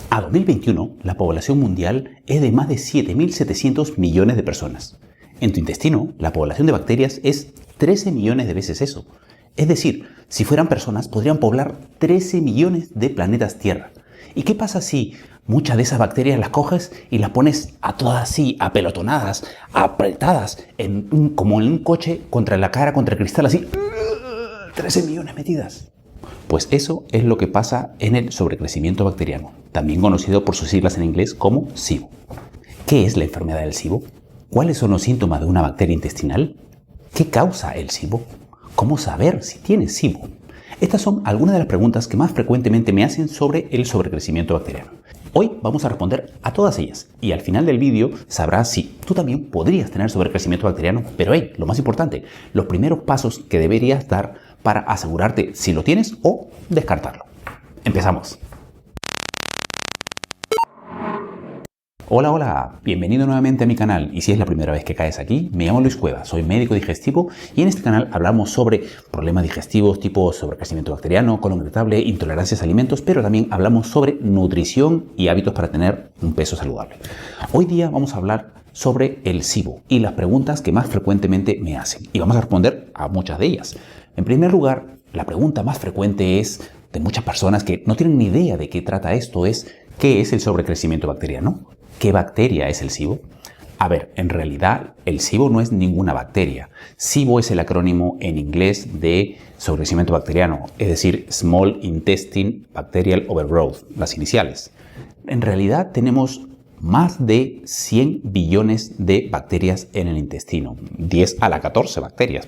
A 2021, la población mundial es de más de 7.700 millones de personas. En tu intestino, la población de bacterias es 13 millones de veces eso. Es decir, si fueran personas, podrían poblar 13 millones de planetas Tierra. ¿Y qué pasa si muchas de esas bacterias las coges y las pones a todas así, apelotonadas, apretadas, como en un coche contra la cara, contra el cristal, así? 13 millones metidas. Pues eso es lo que pasa en el sobrecrecimiento bacteriano, también conocido por sus siglas en inglés como SIBO. ¿Qué es la enfermedad del SIBO? ¿Cuáles son los síntomas de una bacteria intestinal? ¿Qué causa el SIBO? ¿Cómo saber si tienes SIBO? Estas son algunas de las preguntas que más frecuentemente me hacen sobre el sobrecrecimiento bacteriano. Hoy vamos a responder a todas ellas y al final del vídeo sabrás si tú también podrías tener sobrecrecimiento bacteriano, pero lo más importante, los primeros pasos que deberías dar para asegurarte si lo tienes o descartarlo. Empezamos. Hola, bienvenido nuevamente a mi canal y si es la primera vez que caes aquí, me llamo Luis Cueva, soy médico digestivo y en este canal hablamos sobre problemas digestivos tipo sobrecrecimiento bacteriano, colon irritable, intolerancias a alimentos, pero también hablamos sobre nutrición y hábitos para tener un peso saludable. Hoy día vamos a hablar sobre el SIBO y las preguntas que más frecuentemente me hacen y vamos a responder a muchas de ellas. En primer lugar, la pregunta más frecuente es de muchas personas que no tienen ni idea de qué trata esto es ¿qué es el sobrecrecimiento bacteriano? ¿Qué bacteria es el SIBO? A ver, en realidad el SIBO no es ninguna bacteria. SIBO es el acrónimo en inglés de sobrecrecimiento bacteriano, es decir, Small Intestine Bacterial Overgrowth, las iniciales. En realidad tenemos más de 100 billones de bacterias en el intestino, 10 a la 14 bacterias,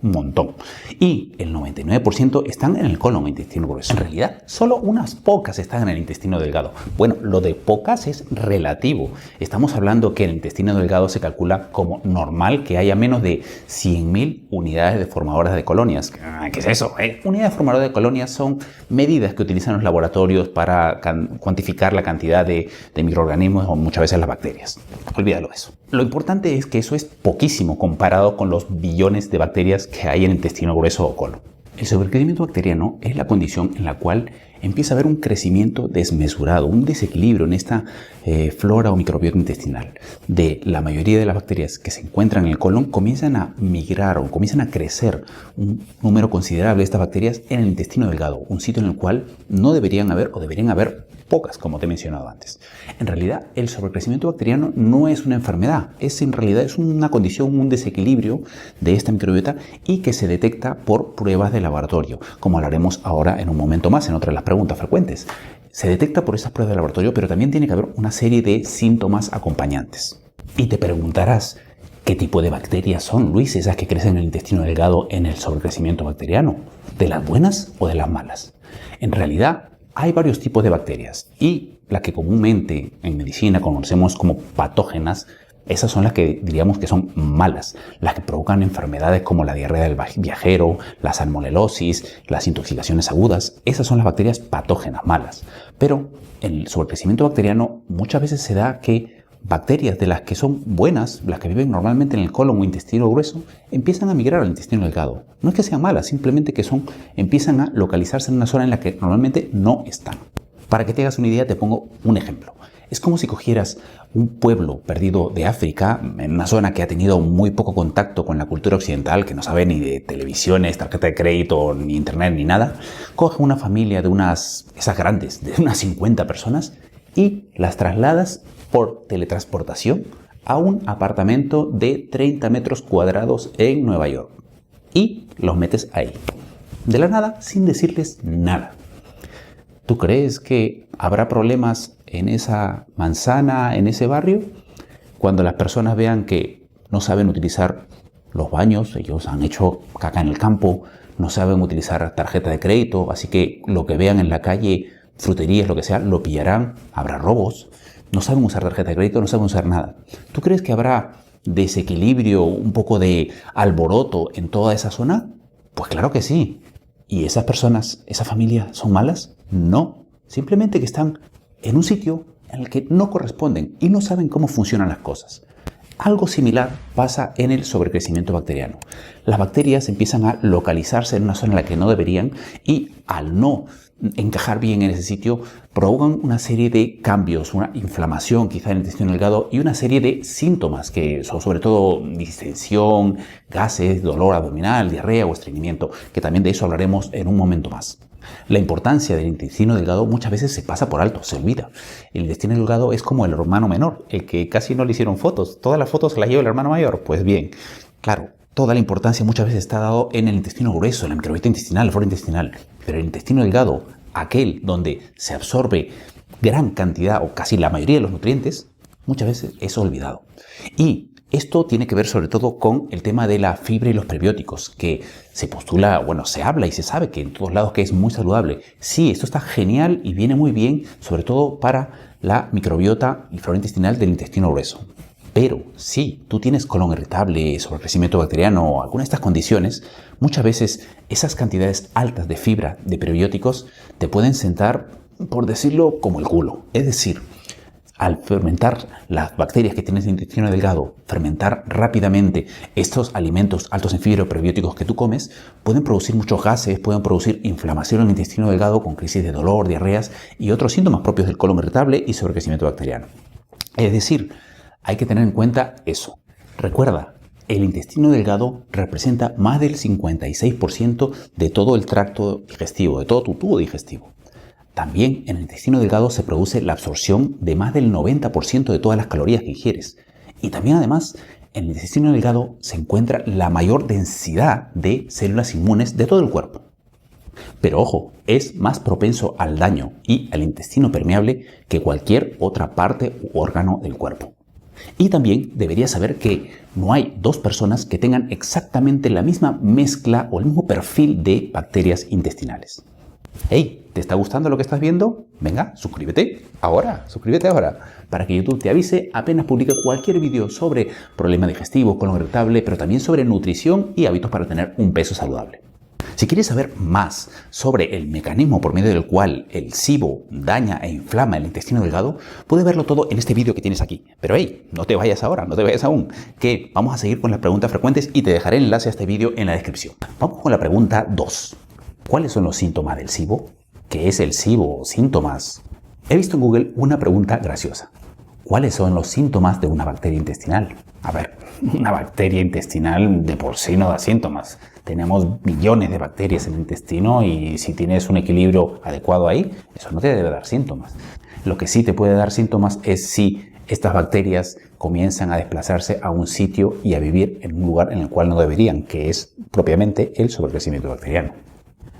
un montón. Y el 99% están en el colon, intestino grueso. En realidad, solo unas pocas están en el intestino delgado. Bueno, lo de pocas es relativo. Estamos hablando que el intestino delgado se calcula como normal que haya menos de 100.000 unidades de formadoras de colonias. ¿Qué es eso? Unidades formadoras de colonias son medidas que utilizan los laboratorios para cuantificar la cantidad de microorganismos o muchas veces las bacterias. Olvídalo de eso. Lo importante es que eso es poquísimo comparado con los billones de bacterias que hay en el intestino grueso o colon. El sobrecrecimiento bacteriano es la condición en la cual empieza a haber un crecimiento desmesurado, un desequilibrio en esta flora o microbiota intestinal. De la mayoría de las bacterias que se encuentran en el colon comienzan a migrar o comienzan a crecer un número considerable de estas bacterias en el intestino delgado, un sitio en el cual no deberían haber o deberían haber pocas, como te he mencionado antes. En realidad, el sobrecrecimiento bacteriano no es una enfermedad, en realidad es una condición, un desequilibrio de esta microbiota y que se detecta por pruebas de laboratorio, como hablaremos ahora en un momento más en otra de las preguntas frecuentes. Se detecta por esas pruebas de laboratorio, pero también tiene que haber una serie de síntomas acompañantes. Y te preguntarás, ¿qué tipo de bacterias son, Luis, esas que crecen en el intestino delgado en el sobrecrecimiento bacteriano? ¿De las buenas o de las malas? En realidad, hay varios tipos de bacterias y las que comúnmente en medicina conocemos como patógenas, esas son las que diríamos que son malas, las que provocan enfermedades como la diarrea del viajero, la salmonelosis, las intoxicaciones agudas. Esas son las bacterias patógenas malas. Pero en el sobrecrecimiento bacteriano muchas veces se da que bacterias de las que son buenas, las que viven normalmente en el colon o intestino grueso, empiezan a migrar al intestino delgado. No es que sean malas, simplemente que empiezan a localizarse en una zona en la que normalmente no están. Para que te hagas una idea, te pongo un ejemplo. Es como si cogieras un pueblo perdido de África, en una zona que ha tenido muy poco contacto con la cultura occidental, que no sabe ni de televisiones, tarjeta de crédito, ni internet, ni nada. Coge una familia de esas grandes, de unas 50 personas y las trasladas por teletransportación a un apartamento de 30 metros cuadrados en Nueva York y los metes ahí, de la nada, sin decirles nada. ¿Tú crees que habrá problemas en esa manzana, en ese barrio? Cuando las personas vean que no saben utilizar los baños, ellos han hecho caca en el campo, no saben utilizar tarjeta de crédito, así que lo que vean en la calle, fruterías, lo que sea, lo pillarán, habrá robos. No saben usar tarjeta de crédito, no saben usar nada. ¿Tú crees que habrá desequilibrio, un poco de alboroto en toda esa zona? Pues claro que sí. ¿Y esas personas, esa familia, son malas? No. Simplemente que están en un sitio en el que no corresponden y no saben cómo funcionan las cosas. Algo similar pasa en el sobrecrecimiento bacteriano. Las bacterias empiezan a localizarse en una zona en la que no deberían y al no encajar bien en ese sitio, provocan una serie de cambios, una inflamación quizá en el intestino delgado y una serie de síntomas que son sobre todo distensión, gases, dolor abdominal, diarrea o estreñimiento, que también de eso hablaremos en un momento más. La importancia del intestino delgado muchas veces se pasa por alto, se olvida. El intestino delgado es como el hermano menor, el que casi no le hicieron fotos. Todas las fotos las lleva el hermano mayor. Pues bien, claro, toda la importancia muchas veces está dado en el intestino grueso, en la microbiota intestinal, la flora intestinal. Pero el intestino delgado, aquel donde se absorbe gran cantidad o casi la mayoría de los nutrientes, muchas veces es olvidado. Y esto tiene que ver sobre todo con el tema de la fibra y los prebióticos, que se postula, bueno, se habla y se sabe que en todos lados que es muy saludable. Sí, esto está genial y viene muy bien, sobre todo para la microbiota y flora intestinal del intestino grueso. Pero si tú tienes colon irritable, sobrecrecimiento bacteriano o alguna de estas condiciones, muchas veces esas cantidades altas de fibra, de prebióticos, te pueden sentar, por decirlo, como el culo. Es decir, al fermentar las bacterias que tienes en el intestino delgado, fermentar rápidamente estos alimentos altos en fibra o prebióticos que tú comes, pueden producir muchos gases, pueden producir inflamación en el intestino delgado con crisis de dolor, diarreas y otros síntomas propios del colon irritable y sobrecrecimiento bacteriano. Es decir, hay que tener en cuenta eso. Recuerda, el intestino delgado representa más del 56% de todo el tracto digestivo, de todo tu tubo digestivo. También en el intestino delgado se produce la absorción de más del 90% de todas las calorías que ingieres. Y también además, en el intestino delgado se encuentra la mayor densidad de células inmunes de todo el cuerpo. Pero ojo, es más propenso al daño y al intestino permeable que cualquier otra parte u órgano del cuerpo. Y también deberías saber que no hay dos personas que tengan exactamente la misma mezcla o el mismo perfil de bacterias intestinales. Hey, ¿te está gustando lo que estás viendo? Venga, suscríbete ahora, para que YouTube te avise apenas publique cualquier vídeo sobre problema digestivo, colon irritable, pero también sobre nutrición y hábitos para tener un peso saludable. Si quieres saber más sobre el mecanismo por medio del cual el SIBO daña e inflama el intestino delgado, puedes verlo todo en este vídeo que tienes aquí. Pero hey, no te vayas ahora, no te vayas aún, que vamos a seguir con las preguntas frecuentes y te dejaré el enlace a este vídeo en la descripción. Vamos con la pregunta 2. ¿Cuáles son los síntomas del SIBO? ¿Qué es el SIBO? Síntomas. He visto en Google una pregunta graciosa. ¿Cuáles son los síntomas de una bacteria intestinal? A ver, una bacteria intestinal de por sí no da síntomas. Tenemos millones de bacterias en el intestino y si tienes un equilibrio adecuado ahí, eso no te debe dar síntomas. Lo que sí te puede dar síntomas es si estas bacterias comienzan a desplazarse a un sitio y a vivir en un lugar en el cual no deberían, que es propiamente el sobrecrecimiento bacteriano.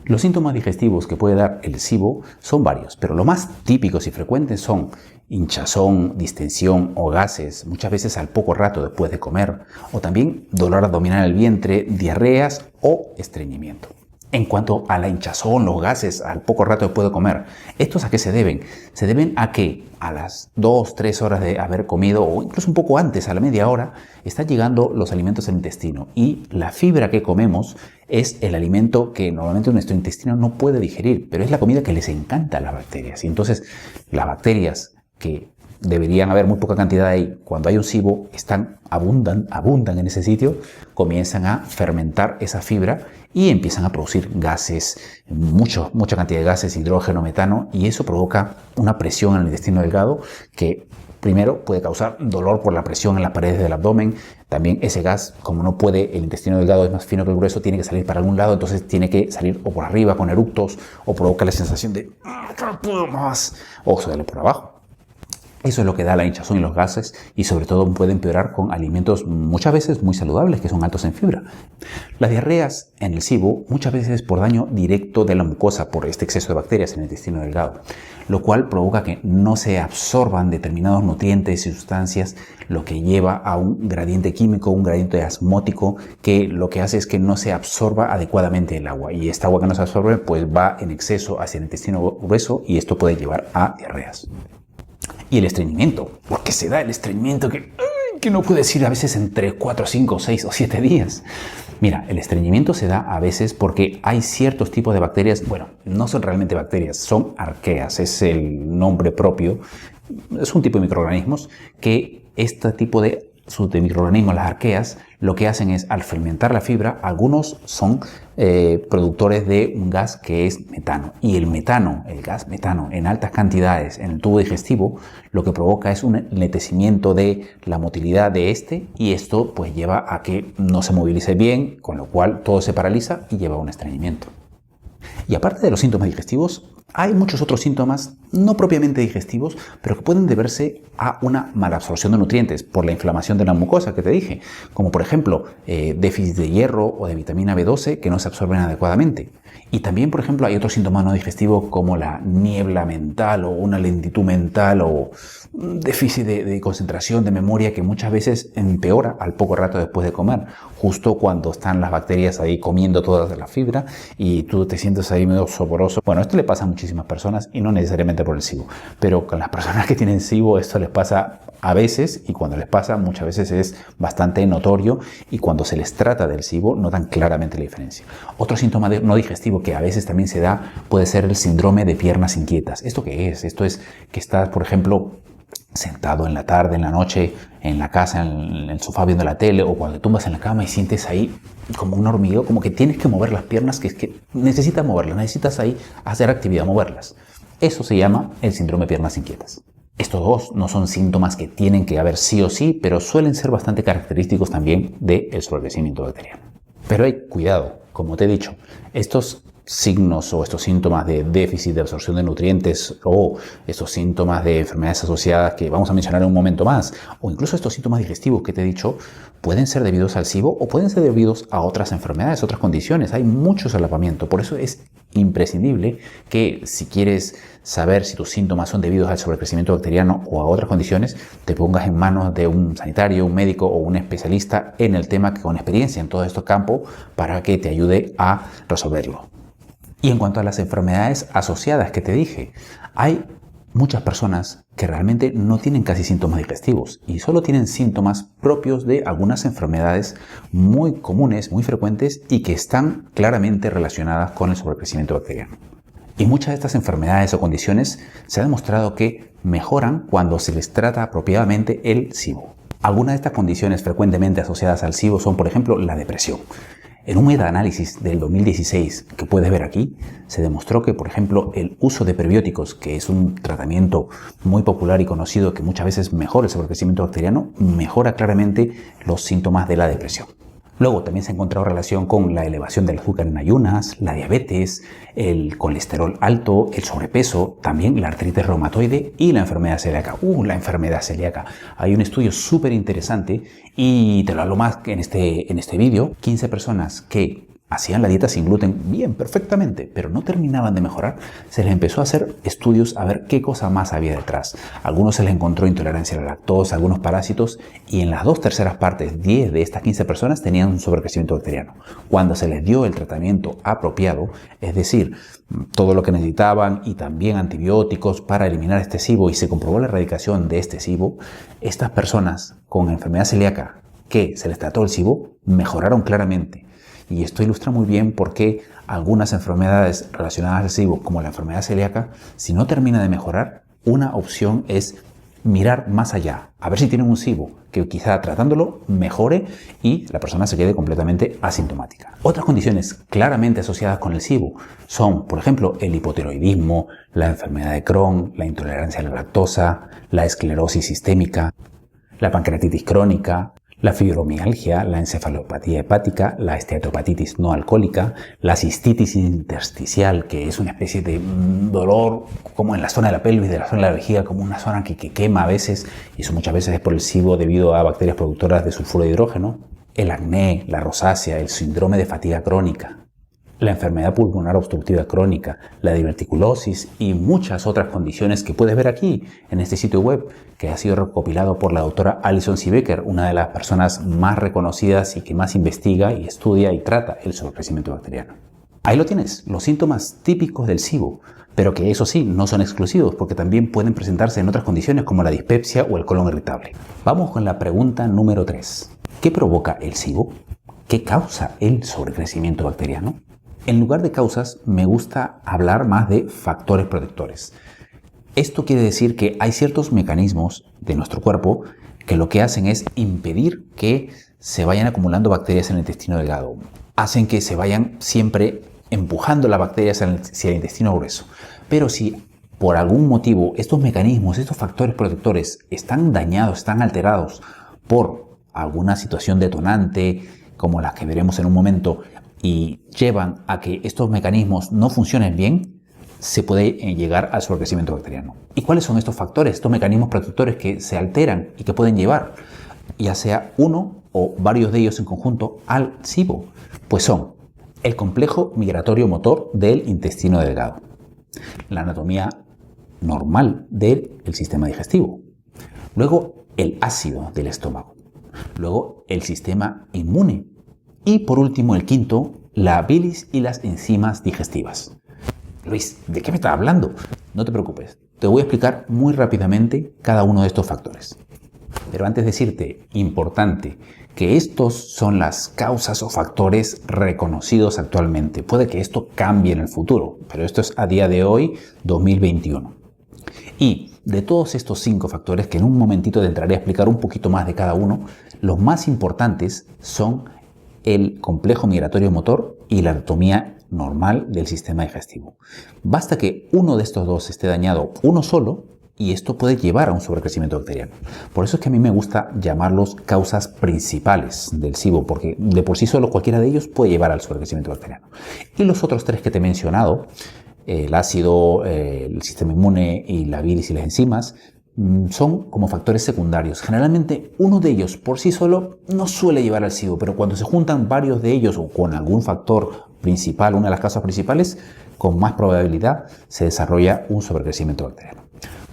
Los síntomas digestivos que puede dar el SIBO son varios, pero los más típicos y frecuentes son hinchazón, distensión o gases, muchas veces al poco rato después de comer, o también dolor abdominal al vientre, diarreas o estreñimiento. En cuanto a la hinchazón, los gases al poco rato después de comer, ¿estos a qué se deben? Se deben a que a las 2-3 horas de haber comido o incluso un poco antes, a la media hora, están llegando los alimentos al intestino y la fibra que comemos es el alimento que normalmente nuestro intestino no puede digerir, pero es la comida que les encanta a las bacterias. Y entonces las bacterias que deberían haber muy poca cantidad ahí, cuando hay un SIBO, abundan en ese sitio, comienzan a fermentar esa fibra y empiezan a producir gases, mucha cantidad de gases, hidrógeno, metano, y eso provoca una presión en el intestino delgado que primero puede causar dolor por la presión en las paredes del abdomen. También ese gas, como no puede, el intestino delgado es más fino que el grueso, tiene que salir para algún lado, entonces tiene que salir o por arriba con eructos o provoca la sensación de no puedo más, o sale por abajo. Eso es lo que da la hinchazón y los gases y sobre todo puede empeorar con alimentos muchas veces muy saludables que son altos en fibra. Las diarreas en el SIBO muchas veces por daño directo de la mucosa por este exceso de bacterias en el intestino delgado, lo cual provoca que no se absorban determinados nutrientes y sustancias, lo que lleva a un gradiente químico, un gradiente osmótico que lo que hace es que no se absorba adecuadamente el agua y esta agua que no se absorbe pues va en exceso hacia el intestino grueso y esto puede llevar a diarreas. Y el estreñimiento, ¿por qué se da el estreñimiento que no puedes ir a veces entre 4, 5, 6 o 7 días? Mira, el estreñimiento se da a veces porque hay ciertos tipos de bacterias, bueno, no son realmente bacterias, son arqueas, es el nombre propio, es un tipo de microorganismos que este tipo de de microorganismos, las arqueas, lo que hacen es, al fermentar la fibra, algunos son productores de un gas que es metano. Y el metano, el gas metano, en altas cantidades en el tubo digestivo, lo que provoca es un enlentecimiento de la motilidad de este, y esto pues lleva a que no se movilice bien, con lo cual todo se paraliza y lleva a un estreñimiento. Y aparte de los síntomas digestivos, hay muchos otros síntomas no propiamente digestivos, pero que pueden deberse a una mala absorción de nutrientes por la inflamación de la mucosa que te dije, como por ejemplo déficit de hierro o de vitamina B12 que no se absorben adecuadamente. Y también, por ejemplo, hay otros síntomas no digestivos como la niebla mental o una lentitud mental o un déficit de concentración, de memoria, que muchas veces empeora al poco rato después de comer, justo cuando están las bacterias ahí comiendo toda la fibra y tú te sientes ahí medio soporoso. Bueno, esto le pasa a muchísimas personas y no necesariamente por el SIBO, pero con las personas que tienen SIBO esto les pasa a veces, y cuando les pasa muchas veces es bastante notorio, y cuando se les trata del SIBO notan claramente la diferencia. Otro síntoma no digestivo que a veces también se da puede ser el síndrome de piernas inquietas. ¿Esto qué es? Esto es que estás, por ejemplo, sentado en la tarde, en la noche, en la casa, en el sofá viendo la tele, o cuando te tumbas en la cama y sientes ahí como un hormigueo, como que tienes que mover las piernas, que es que necesitas moverlas, necesitas ahí hacer actividad, moverlas. Eso se llama el síndrome de piernas inquietas. Estos dos no son síntomas que tienen que haber sí o sí, pero suelen ser bastante característicos también del sobrecrecimiento bacteriano. Pero hay cuidado, como te he dicho, estos signos o estos síntomas de déficit de absorción de nutrientes o estos síntomas de enfermedades asociadas que vamos a mencionar en un momento más, o incluso estos síntomas digestivos que te he dicho, pueden ser debidos al SIBO o pueden ser debidos a otras enfermedades, otras condiciones. Hay mucho solapamiento, por eso es imprescindible que si quieres saber si tus síntomas son debidos al sobrecrecimiento bacteriano o a otras condiciones, te pongas en manos de un sanitario, un médico o un especialista en el tema con experiencia en todos estos campos para que te ayude a resolverlo. Y en cuanto a las enfermedades asociadas que te dije, hay muchas personas que realmente no tienen casi síntomas digestivos y solo tienen síntomas propios de algunas enfermedades muy comunes, muy frecuentes y que están claramente relacionadas con el sobrecrecimiento bacteriano. Y muchas de estas enfermedades o condiciones se ha demostrado que mejoran cuando se les trata apropiadamente el SIBO. Algunas de estas condiciones frecuentemente asociadas al SIBO son, por ejemplo, la depresión. En un metaanálisis del 2016 que puedes ver aquí, se demostró que, por ejemplo, el uso de prebióticos, que es un tratamiento muy popular y conocido que muchas veces mejora el sobrecrecimiento bacteriano, mejora claramente los síntomas de la depresión. Luego también se ha encontrado relación con la elevación del azúcar en ayunas, la diabetes, el colesterol alto, el sobrepeso, también la artritis reumatoide y la enfermedad celíaca. La enfermedad celíaca. Hay un estudio súper interesante y te lo hablo más que en este vídeo. 15 personas que hacían la dieta sin gluten bien, perfectamente, pero no terminaban de mejorar, se les empezó a hacer estudios a ver qué cosa más había detrás. A algunos se les encontró intolerancia a la lactosa, algunos parásitos, y en las 2/3 partes, 10 de estas 15 personas tenían un sobrecrecimiento bacteriano. Cuando se les dio el tratamiento apropiado, es decir, todo lo que necesitaban y también antibióticos para eliminar este SIBO, y se comprobó la erradicación de este SIBO, estas personas con enfermedad celíaca que se les trató el SIBO mejoraron claramente. Y esto ilustra muy bien por qué algunas enfermedades relacionadas al SIBO, como la enfermedad celíaca, si no termina de mejorar, una opción es mirar más allá, a ver si tienen un SIBO, que quizá tratándolo mejore y la persona se quede completamente asintomática. Otras condiciones claramente asociadas con el SIBO son, por ejemplo, el hipotiroidismo, la enfermedad de Crohn, la intolerancia a la lactosa, la esclerosis sistémica, la pancreatitis crónica, la fibromialgia, la encefalopatía hepática, la esteatopatitis no alcohólica, la cistitis intersticial, que es una especie de dolor como en la zona de la pelvis, de la zona de la vejiga, como una zona que quema a veces, y eso muchas veces es por el SIBO debido a bacterias productoras de sulfuro de hidrógeno, el acné, la rosácea, el síndrome de fatiga crónica, la enfermedad pulmonar obstructiva crónica, la diverticulosis y muchas otras condiciones que puedes ver aquí en este sitio web que ha sido recopilado por la doctora Alison Siebecker, una de las personas más reconocidas y que más investiga y estudia y trata el sobrecrecimiento bacteriano. Ahí lo tienes, los síntomas típicos del SIBO, pero que eso sí, no son exclusivos porque también pueden presentarse en otras condiciones como la dispepsia o el colon irritable. Vamos con la pregunta número 3. ¿Qué provoca el SIBO? ¿Qué causa el sobrecrecimiento bacteriano? En lugar de causas, me gusta hablar más de factores protectores. Esto quiere decir que hay ciertos mecanismos de nuestro cuerpo que lo que hacen es impedir que se vayan acumulando bacterias en el intestino delgado. Hacen que se vayan siempre empujando las bacterias hacia el intestino grueso. Pero si por algún motivo estos mecanismos, estos factores protectores están dañados, están alterados por alguna situación detonante, como las que veremos en un momento, y llevan a que estos mecanismos no funcionen bien, se puede llegar al sobrecrecimiento bacteriano. ¿Y cuáles son estos factores, estos mecanismos protectores que se alteran y que pueden llevar, ya sea uno o varios de ellos en conjunto, al SIBO? Pues son el complejo migratorio motor del intestino delgado, la anatomía normal del sistema digestivo, luego el ácido del estómago, luego el sistema inmune y por último el quinto, la bilis y las enzimas digestivas. Luis, ¿de qué me estás hablando? No te preocupes, te voy a explicar muy rápidamente cada uno de estos factores. Pero antes de decirte, importante, que estos son las causas o factores reconocidos actualmente. Puede que esto cambie en el futuro, pero esto es a día de hoy, 2021. Y de todos estos 5 factores, que en un momentito te entraré a explicar un poquito más de cada uno, los más importantes son el complejo migratorio motor y la anatomía normal del sistema digestivo. Basta que uno de estos dos esté dañado, uno solo, y esto puede llevar a un sobrecrecimiento bacteriano. Por eso es que a mí me gusta llamarlos causas principales del SIBO, porque de por sí solo cualquiera de ellos puede llevar al sobrecrecimiento bacteriano. Y los otros 3 que te he mencionado, el ácido, el sistema inmune y la bilis y las enzimas, son como factores secundarios. Generalmente uno de ellos por sí solo no suele llevar al SIBO, pero cuando se juntan varios de ellos o con algún factor principal, una de las causas principales, con más probabilidad se desarrolla un sobrecrecimiento bacteriano.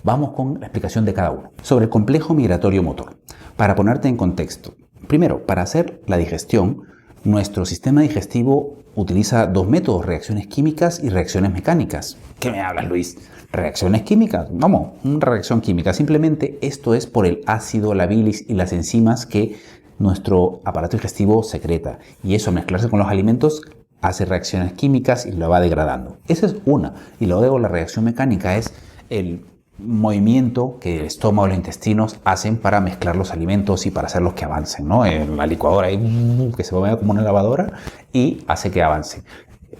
Vamos con la explicación de cada uno. Sobre el complejo migratorio motor. Para ponerte en contexto, primero, para hacer la digestión, nuestro sistema digestivo utiliza 2 métodos, reacciones químicas y reacciones mecánicas. ¿Qué me hablas, Luis? ¿Reacciones químicas? Vamos, una reacción química. Simplemente esto es por el ácido, la bilis y las enzimas que nuestro aparato digestivo secreta. Y eso, al mezclarse con los alimentos, hace reacciones químicas y lo va degradando. Esa es una. Y luego la reacción mecánica es el movimiento que el estómago y los intestinos hacen para mezclar los alimentos y para hacerlos que avancen, ¿no? En la licuadora que se mueve como una lavadora y hace que avancen.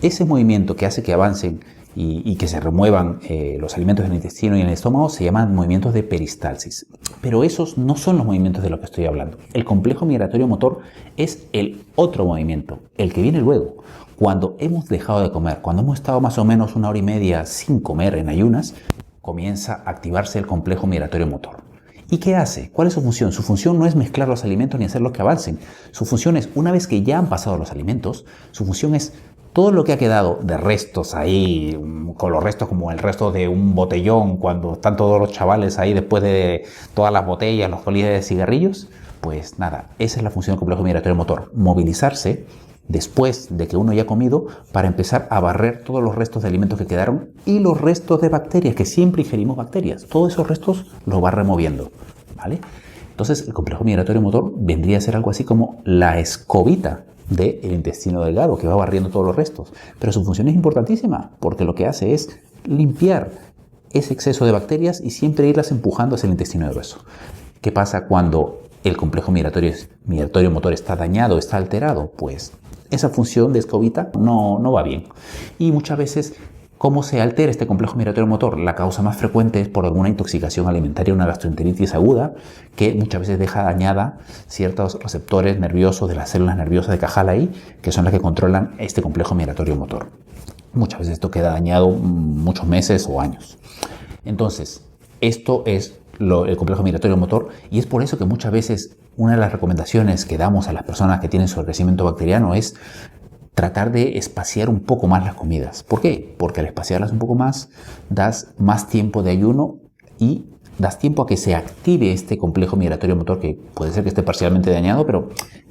Ese movimiento que hace que avancen y que se remuevan los alimentos en el intestino y en el estómago se llaman movimientos de peristalsis. Pero esos no son los movimientos de los que estoy hablando. El complejo migratorio motor es el otro movimiento, el que viene luego. Cuando hemos dejado de comer, cuando hemos estado más o menos 1 hora y media sin comer en ayunas, comienza a activarse el complejo migratorio motor. ¿Y qué hace? ¿Cuál es su función? Su función no es mezclar los alimentos ni hacerlos que avancen. Su función es, una vez que ya han pasado los alimentos, su función es todo lo que ha quedado de restos ahí, con los restos como el resto de un botellón, cuando están todos los chavales ahí después de todas las botellas, los colillas de cigarrillos, pues nada, esa es la función del complejo migratorio motor, movilizarse después de que uno ya ha comido para empezar a barrer todos los restos de alimentos que quedaron y los restos de bacterias, que siempre ingerimos bacterias. Todos esos restos los va removiendo, ¿vale? Entonces el complejo migratorio motor vendría a ser algo así como la escobita del intestino delgado que va barriendo todos los restos. Pero su función es importantísima porque lo que hace es limpiar ese exceso de bacterias y siempre irlas empujando hacia el intestino grueso. ¿Qué pasa cuando el complejo migratorio motor está dañado, está alterado? Pues esa función de escobita no va bien. Y muchas veces, ¿cómo se altera este complejo migratorio motor? La causa más frecuente es por alguna intoxicación alimentaria, una gastroenteritis aguda, que muchas veces deja dañada ciertos receptores nerviosos de las células nerviosas de Cajal-Ahí, que son las que controlan este complejo migratorio motor. Muchas veces esto queda dañado muchos meses o años. Entonces, esto es el complejo migratorio motor y es por eso que muchas veces una de las recomendaciones que damos a las personas que tienen sobrecrecimiento bacteriano es tratar de espaciar un poco más las comidas. ¿Por qué? Porque al espaciarlas un poco más, das más tiempo de ayuno y das tiempo a que se active este complejo migratorio motor, que puede ser que esté parcialmente dañado, pero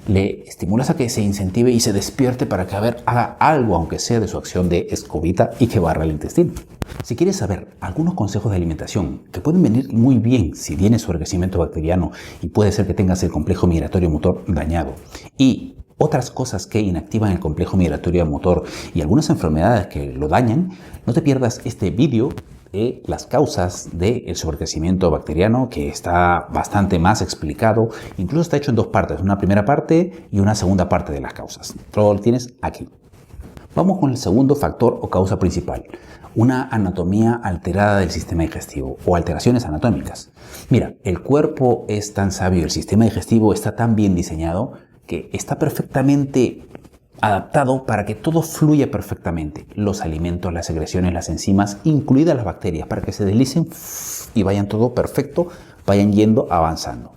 le estimulas a que se incentive y se despierte para que haga algo, aunque sea de su acción de escobita y que barra el intestino. Si quieres saber algunos consejos de alimentación que pueden venir muy bien si tienes sobrecrecimiento bacteriano y puede ser que tengas el complejo migratorio motor dañado, y otras cosas que inactivan el complejo migratorio motor y algunas enfermedades que lo dañan, no te pierdas este vídeo de las causas del sobrecrecimiento bacteriano, que está bastante más explicado. Incluso está hecho en dos partes, una primera parte y una segunda parte de las causas. Todo lo tienes aquí. Vamos con el segundo factor o causa principal, una anatomía alterada del sistema digestivo o alteraciones anatómicas. Mira, el cuerpo es tan sabio, el sistema digestivo está tan bien diseñado que está perfectamente adaptado para que todo fluya perfectamente. Los alimentos, las secreciones, las enzimas, incluidas las bacterias, para que se deslicen y vayan todo perfecto, vayan yendo, avanzando.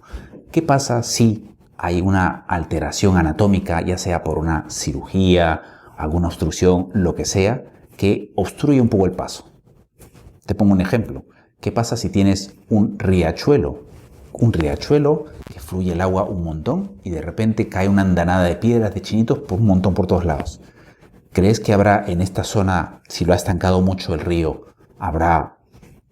¿Qué pasa si hay una alteración anatómica, ya sea por una cirugía, alguna obstrucción, lo que sea, que obstruye un poco el paso? Te pongo un ejemplo. ¿Qué pasa si tienes un riachuelo? Un riachuelo que fluye el agua un montón y de repente cae una andanada de piedras, de chinitos, por un montón por todos lados. ¿Crees que habrá en esta zona, si lo ha estancado mucho el río, habrá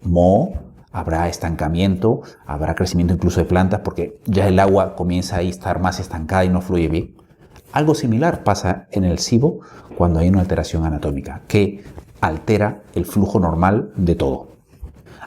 moho, habrá estancamiento, habrá crecimiento incluso de plantas porque ya el agua comienza a estar más estancada y no fluye bien? Algo similar pasa en el SIBO cuando hay una alteración anatómica que altera el flujo normal de todo.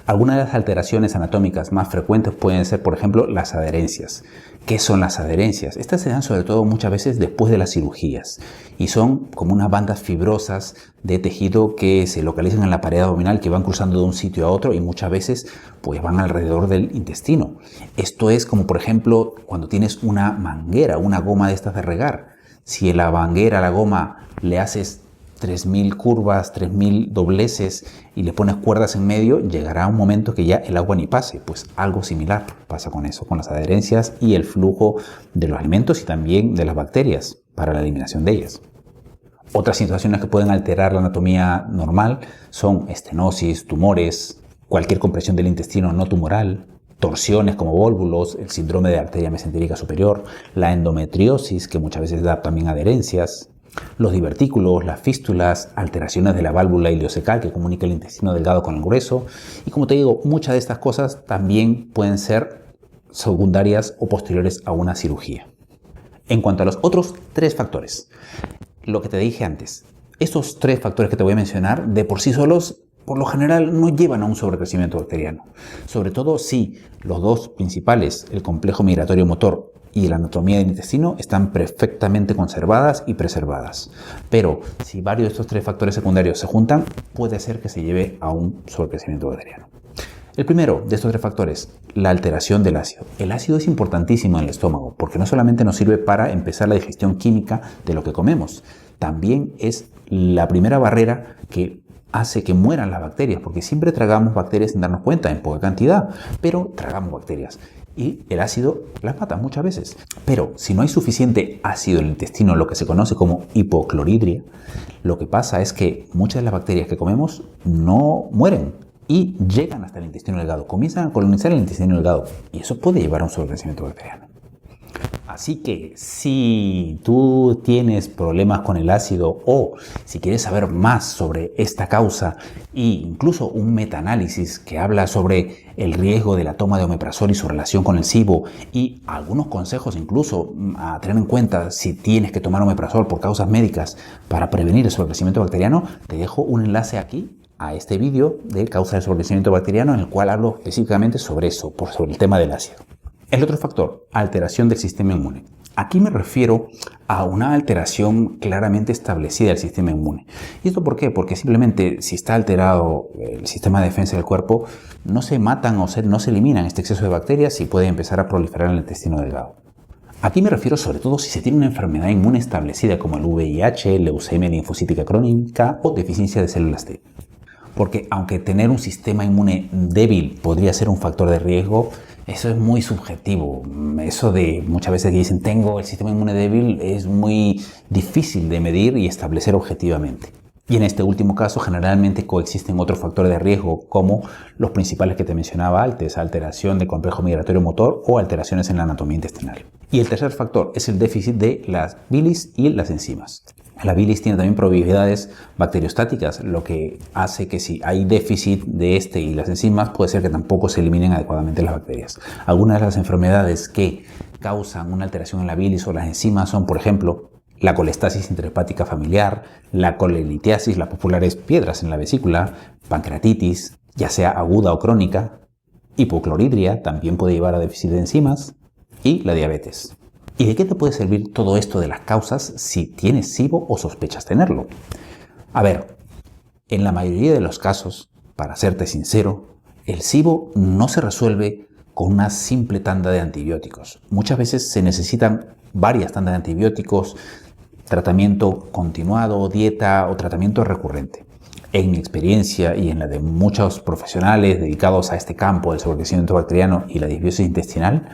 Algunas de las alteraciones anatómicas más frecuentes pueden ser, por ejemplo, las adherencias. ¿Qué son las adherencias? Estas se dan sobre todo muchas veces después de las cirugías y son como unas bandas fibrosas de tejido que se localizan en la pared abdominal, que van cruzando de un sitio a otro y muchas veces pues van alrededor del intestino. Esto es como, por ejemplo, cuando tienes una manguera, una goma de estas de regar. Si a la manguera, a la goma, le haces 3000 curvas, 3000 dobleces y le pones cuerdas en medio, llegará un momento que ya el agua ni pase. Pues algo similar pasa con eso, con las adherencias y el flujo de los alimentos y también de las bacterias para la eliminación de ellas. Otras situaciones que pueden alterar la anatomía normal son estenosis, tumores, cualquier compresión del intestino no tumoral, torsiones como vólvulos, el síndrome de arteria mesentérica superior, la endometriosis, que muchas veces da también adherencias, los divertículos, las fístulas, alteraciones de la válvula ileocecal que comunica el intestino delgado con el grueso. Y como te digo, muchas de estas cosas también pueden ser secundarias o posteriores a una cirugía. En cuanto a los otros tres factores, lo que te dije antes, estos tres factores que te voy a mencionar de por sí solos por lo general no llevan a un sobrecrecimiento bacteriano. Sobre todo si los dos principales, el complejo migratorio motor y la anatomía del intestino, están perfectamente conservadas y preservadas. Pero si varios de estos tres factores secundarios se juntan, puede ser que se lleve a un sobrecrecimiento bacteriano. El primero de estos tres factores, la alteración del ácido. El ácido es importantísimo en el estómago porque no solamente nos sirve para empezar la digestión química de lo que comemos, también es la primera barrera que hace que mueran las bacterias, porque siempre tragamos bacterias sin darnos cuenta, en poca cantidad, pero tragamos bacterias. Y el ácido las mata muchas veces. Pero si no hay suficiente ácido en el intestino, lo que se conoce como hipocloridria, lo que pasa es que muchas de las bacterias que comemos no mueren y llegan hasta el intestino delgado, comienzan a colonizar el intestino delgado y eso puede llevar a un sobrecrecimiento bacteriano. Así que si tú tienes problemas con el ácido o si quieres saber más sobre esta causa e incluso un metaanálisis que habla sobre el riesgo de la toma de omeprazol y su relación con el SIBO y algunos consejos incluso a tener en cuenta si tienes que tomar omeprazol por causas médicas para prevenir el sobrecrecimiento bacteriano, te dejo un enlace aquí a este vídeo de causa del sobrecrecimiento bacteriano en el cual hablo específicamente sobre eso, sobre el tema del ácido. El otro factor, alteración del sistema inmune. Aquí me refiero a una alteración claramente establecida del sistema inmune. ¿Y esto por qué? Porque simplemente si está alterado el sistema de defensa del cuerpo, no se matan o no se eliminan este exceso de bacterias y puede empezar a proliferar en el intestino delgado. Aquí me refiero sobre todo si se tiene una enfermedad inmune establecida como el VIH, leucemia linfocítica crónica o deficiencia de células T. Porque aunque tener un sistema inmune débil podría ser un factor de riesgo, eso es muy subjetivo. Eso de muchas veces que dicen tengo el sistema inmune débil es muy difícil de medir y establecer objetivamente. Y en este último caso generalmente coexisten otros factores de riesgo como los principales que te mencionaba antes, alteración del complejo migratorio motor o alteraciones en la anatomía intestinal. Y el tercer factor es el déficit de las bilis y las enzimas. La bilis tiene también propiedades bacteriostáticas, lo que hace que si hay déficit de este y las enzimas, puede ser que tampoco se eliminen adecuadamente las bacterias. Algunas de las enfermedades que causan una alteración en la bilis o las enzimas son, por ejemplo, la colestasis intrahepática familiar, la colelitiasis, las populares piedras en la vesícula, pancreatitis, ya sea aguda o crónica, hipocloridria también puede llevar a déficit de enzimas y la diabetes. ¿Y de qué te puede servir todo esto de las causas si tienes SIBO o sospechas tenerlo? A ver, en la mayoría de los casos, para serte sincero, el SIBO no se resuelve con una simple tanda de antibióticos. Muchas veces se necesitan varias tandas de antibióticos, tratamiento continuado, dieta o tratamiento recurrente. En mi experiencia y en la de muchos profesionales dedicados a este campo del sobrecrecimiento bacteriano y la disbiosis intestinal,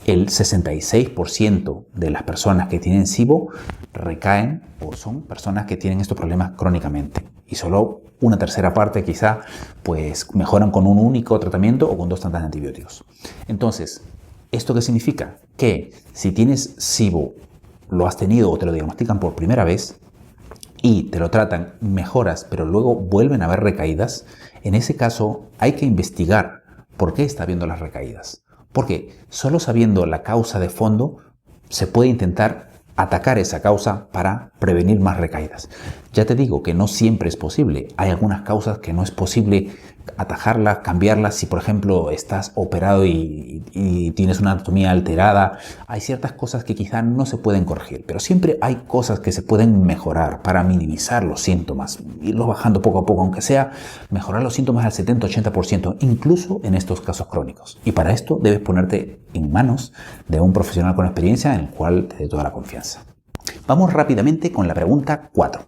el 66% de las personas que tienen SIBO recaen o son personas que tienen estos problemas crónicamente. Y solo una tercera parte quizá pues mejoran con un único tratamiento o con 2 tandas de antibióticos. Entonces, ¿esto qué significa? Que si tienes SIBO, lo has tenido o te lo diagnostican por primera vez y te lo tratan, mejoras, pero luego vuelven a haber recaídas, en ese caso hay que investigar por qué está habiendo las recaídas. Porque solo sabiendo la causa de fondo se puede intentar atacar esa causa para prevenir más recaídas. Ya te digo que no siempre es posible. Hay algunas causas que no es posible atajarlas, cambiarlas. Si por ejemplo estás operado y tienes una anatomía alterada, hay ciertas cosas que quizá no se pueden corregir, pero siempre hay cosas que se pueden mejorar para minimizar los síntomas, irlos bajando poco a poco, aunque sea mejorar los síntomas al 70-80%, incluso en estos casos crónicos. Y para esto debes ponerte en manos de un profesional con experiencia en el cual te dé toda la confianza. Vamos rápidamente con la pregunta 4.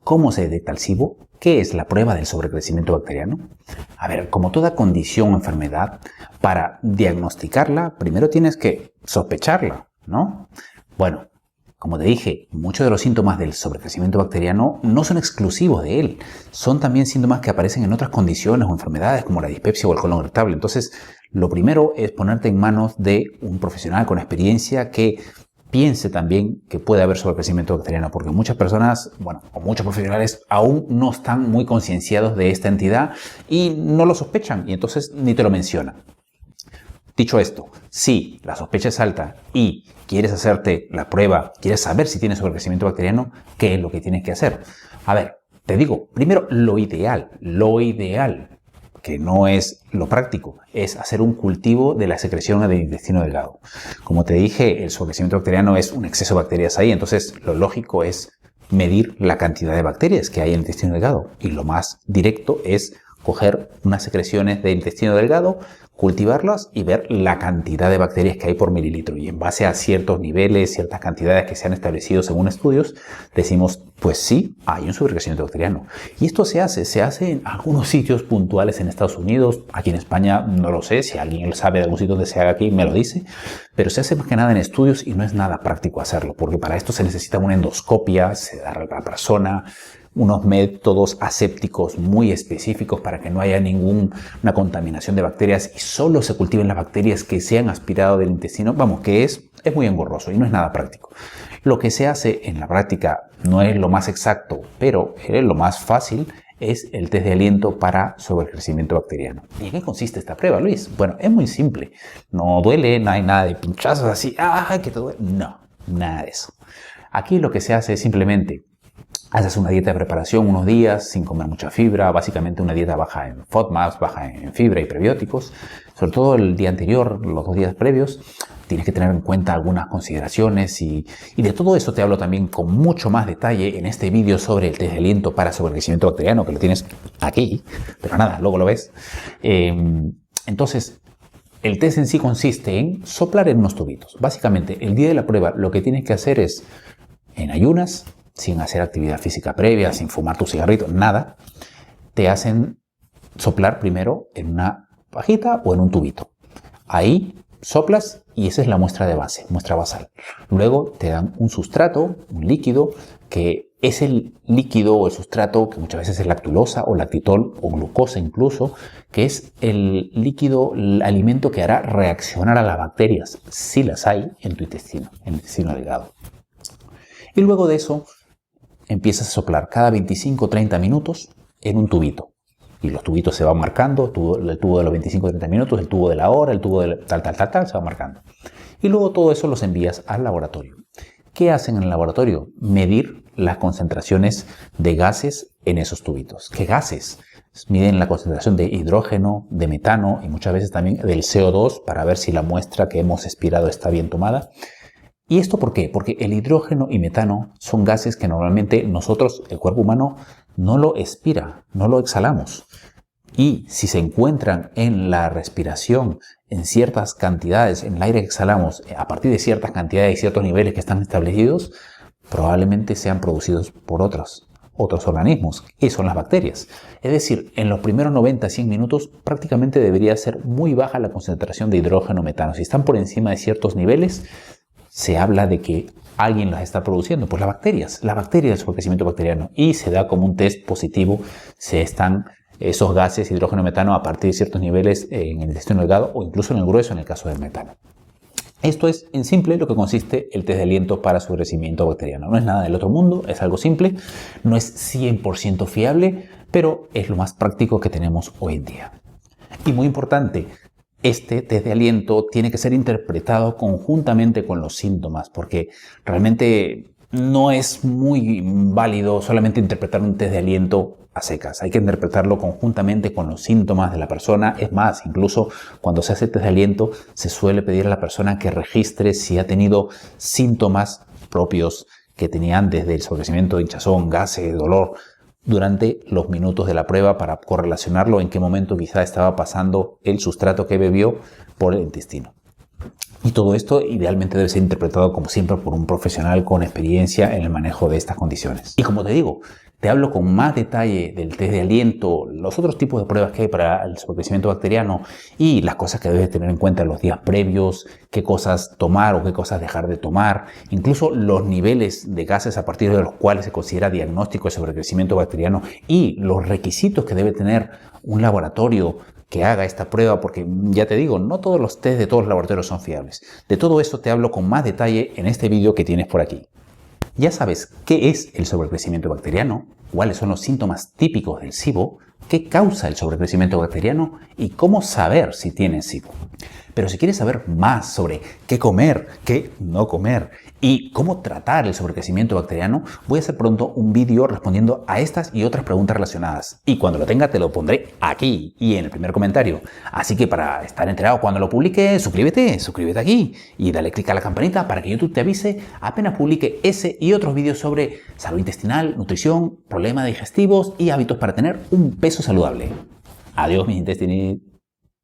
¿Cómo se detecta el SIBO? ¿Qué es la prueba del sobrecrecimiento bacteriano? A ver, como toda condición o enfermedad, para diagnosticarla, primero tienes que sospecharla, ¿no? Bueno, como te dije, muchos de los síntomas del sobrecrecimiento bacteriano no son exclusivos de él. Son también síntomas que aparecen en otras condiciones o enfermedades como la dispepsia o el colon irritable. Entonces, lo primero es ponerte en manos de un profesional con experiencia que piense también que puede haber sobrecrecimiento bacteriano, porque muchas personas, o muchos profesionales aún no están muy concienciados de esta entidad y no lo sospechan y entonces ni te lo mencionan. Dicho esto, si la sospecha es alta y quieres hacerte la prueba, quieres saber si tienes sobrecrecimiento bacteriano, ¿qué es lo que tienes que hacer? A ver, te digo, primero lo ideal, que no es lo práctico, es hacer un cultivo de la secreción del intestino delgado. Como te dije, el sobrecrecimiento bacteriano es un exceso de bacterias ahí, entonces lo lógico es medir la cantidad de bacterias que hay en el intestino delgado. Y lo más directo es coger unas secreciones del intestino delgado, cultivarlas y ver la cantidad de bacterias que hay por mililitro. Y en base a ciertos niveles, ciertas cantidades que se han establecido según estudios, decimos, pues sí, hay un sobrecrecimiento bacteriano. Y esto se hace en algunos sitios puntuales en Estados Unidos. Aquí en España no lo sé, si alguien sabe de algún sitio donde se haga aquí me lo dice, pero se hace más que nada en estudios y no es nada práctico hacerlo, porque para esto se necesita una endoscopia, se da a la persona, unos métodos asépticos muy específicos para que no haya ninguna contaminación de bacterias y solo se cultiven las bacterias que se han aspirado del intestino. Vamos, que es muy engorroso y no es nada práctico. Lo que se hace en la práctica no es lo más exacto, pero lo más fácil es el test de aliento para sobrecrecimiento bacteriano. ¿Y en qué consiste esta prueba, Luis? Bueno, es muy simple. No duele, no hay nada de pinchazos así, que te duele. No, nada de eso. Aquí lo que se hace es simplemente haces una dieta de preparación unos días sin comer mucha fibra, básicamente una dieta baja en FODMAPs, baja en fibra y prebióticos. Sobre todo el día anterior, los 2 días previos, tienes que tener en cuenta algunas consideraciones y de todo eso te hablo también con mucho más detalle en este vídeo sobre el test de aliento para sobrecrecimiento bacteriano, que lo tienes aquí, pero nada, luego lo ves. Entonces, el test en sí consiste en soplar en unos tubitos. Básicamente, el día de la prueba lo que tienes que hacer es, en ayunas, sin hacer actividad física previa, sin fumar tu cigarrito, nada, te hacen soplar primero en una pajita o en un tubito. Ahí soplas y esa es la muestra de base, muestra basal. Luego te dan un sustrato, un líquido, que es el líquido o el sustrato que muchas veces es lactulosa o lactitol o glucosa incluso, que es el líquido, el alimento que hará reaccionar a las bacterias, si las hay, en tu intestino, en el intestino delgado. Y luego de eso empiezas a soplar cada 25 o 30 minutos en un tubito. Y los tubitos se van marcando, el tubo de los 25 o 30 minutos, el tubo de la hora, el tubo de tal, se va marcando. Y luego todo eso los envías al laboratorio. ¿Qué hacen en el laboratorio? Medir las concentraciones de gases en esos tubitos. ¿Qué gases? Miden la concentración de hidrógeno, de metano y muchas veces también del CO2 para ver si la muestra que hemos expirado está bien tomada. ¿Y esto por qué? Porque el hidrógeno y metano son gases que normalmente nosotros, el cuerpo humano, no lo expira, no lo exhalamos. Y si se encuentran en la respiración en ciertas cantidades, en el aire que exhalamos, a partir de ciertas cantidades y ciertos niveles que están establecidos, probablemente sean producidos por otros organismos, que son las bacterias. Es decir, en los primeros 90-100 minutos prácticamente debería ser muy baja la concentración de hidrógeno o metano. Si están por encima de ciertos niveles, se habla de que alguien las está produciendo, pues las bacterias del sobrecrecimiento bacteriano, y se da como un test positivo si están esos gases, hidrógeno y metano, a partir de ciertos niveles en el intestino delgado o incluso en el grueso en el caso del metano. Esto es, en simple, lo que consiste el test de aliento para sobrecrecimiento bacteriano. No es nada del otro mundo, es algo simple, no es 100% fiable, pero es lo más práctico que tenemos hoy en día. Y muy importante, este test de aliento tiene que ser interpretado conjuntamente con los síntomas, porque realmente no es muy válido solamente interpretar un test de aliento a secas. Hay que interpretarlo conjuntamente con los síntomas de la persona. Es más, incluso cuando se hace test de aliento, se suele pedir a la persona que registre si ha tenido síntomas propios que tenía antes del sobrecrecimiento, hinchazón, gases, dolor, durante los minutos de la prueba para correlacionarlo en qué momento quizá estaba pasando el sustrato que bebió por el intestino. Y todo esto idealmente debe ser interpretado como siempre por un profesional con experiencia en el manejo de estas condiciones. Y como te digo, te hablo con más detalle del test de aliento, los otros tipos de pruebas que hay para el sobrecrecimiento bacteriano y las cosas que debes tener en cuenta en los días previos, qué cosas tomar o qué cosas dejar de tomar, incluso los niveles de gases a partir de los cuales se considera diagnóstico de sobrecrecimiento bacteriano y los requisitos que debe tener un laboratorio que haga esta prueba, porque ya te digo, no todos los test de todos los laboratorios son fiables. De todo eso te hablo con más detalle en este vídeo que tienes por aquí. Ya sabes qué es el sobrecrecimiento bacteriano, cuáles son los síntomas típicos del SIBO, qué causa el sobrecrecimiento bacteriano y cómo saber si tienes SIBO. Pero si quieres saber más sobre qué comer, qué no comer y cómo tratar el sobrecrecimiento bacteriano, voy a hacer pronto un vídeo respondiendo a estas y otras preguntas relacionadas. Y cuando lo tenga te lo pondré aquí y en el primer comentario. Así que para estar enterado cuando lo publique, suscríbete aquí y dale click a la campanita para que YouTube te avise apenas publique ese y otros vídeos sobre salud intestinal, nutrición, problemas digestivos y hábitos para tener un peso saludable. Adiós mis intestinos.